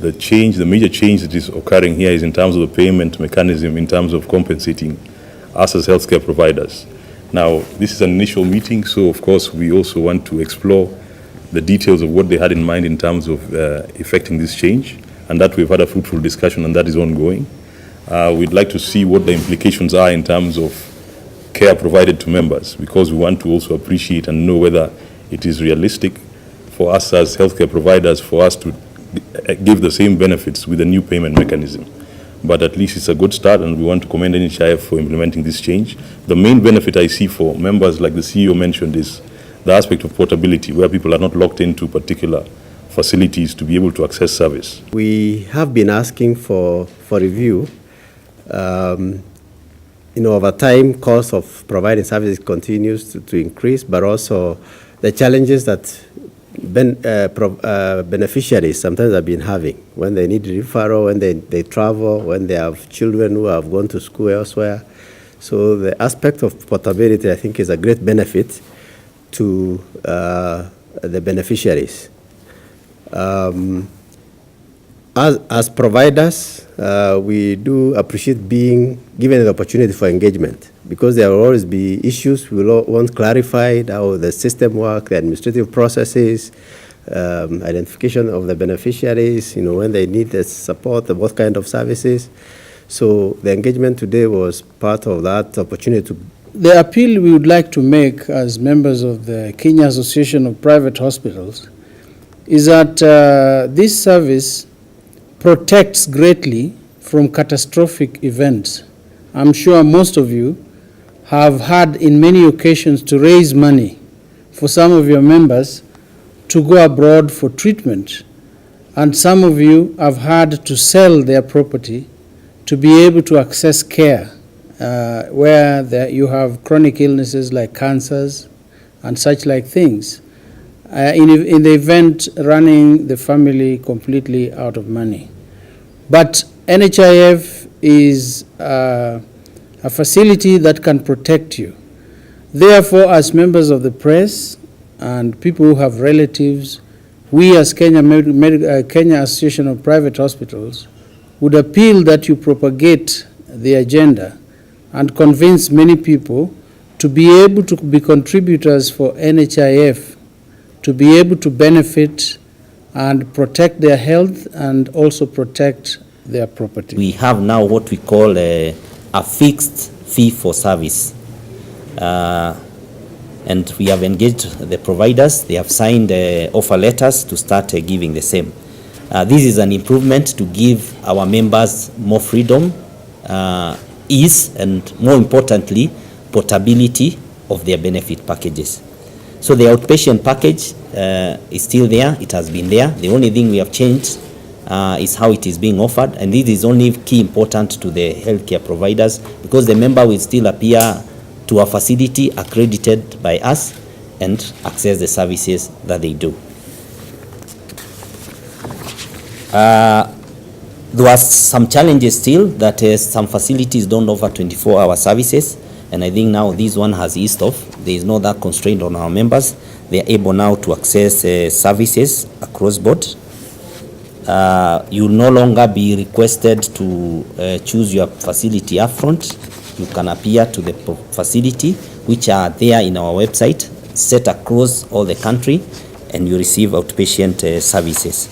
the major change that is occurring here is in terms of the payment mechanism, in terms of compensating us as healthcare providers. Now, this is an initial meeting, so of course we also want to explore the details of what they had in mind in terms of effecting this change, and that we've had a fruitful discussion and that is ongoing. We'd like to see what the implications are in terms of care provided to members, because we want to also appreciate and know whether it is realistic for us as healthcare providers for us to give the same benefits with a new payment mechanism. But at least it's a good start, and we want to commend NHIF for implementing this change. The main benefit I see for members, like the CEO mentioned, is the aspect of portability, where people are not locked into particular facilities to be able to access service. We have been asking for review. Over time, cost of providing services continues to increase, but also the challenges that beneficiaries sometimes have been having when they need referral, when they travel, when they have children who have gone to school elsewhere. So the aspect of portability, I think, is a great benefit to the beneficiaries. As providers, we do appreciate being given the opportunity for engagement, because there will always be issues we want clarified, how the system works, the administrative processes, identification of the beneficiaries, when they need the support, what kind of services. So the engagement today was part of that opportunity. The appeal we would like to make as members of the Kenya Association of Private Hospitals is that this service protects greatly from catastrophic events. I'm sure most of you have had in many occasions to raise money for some of your members to go abroad for treatment, and some of you have had to sell their property to be able to access care where you have chronic illnesses like cancers and such like things, in the event running the family completely out of money. But NHIF is a facility that can protect you. Therefore, as members of the press and people who have relatives, we as Kenya Association of Private Hospitals would appeal that you propagate the agenda and convince many people to be able to be contributors for NHIF, to be able to benefit and protect their health and also protect their property. We have now what we call a fixed fee for service. And we have engaged the providers. They have signed offer letters to start giving the same. This is an improvement to give our members more freedom, ease, and more importantly, portability of their benefit packages. So the outpatient package is still there. It has been there. The only thing we have changed is how it is being offered, and this is only key important to the healthcare providers, because the member will still appear to a facility accredited by us and access the services that they do. There are some challenges still, that some facilities don't offer 24-hour services, and I think now this one has eased off. There is no that constraint on our members. They are able now to access services across board. You will no longer be requested to choose your facility upfront. You can appear to the facility, which are there in our website, set across all the country, and you receive outpatient services.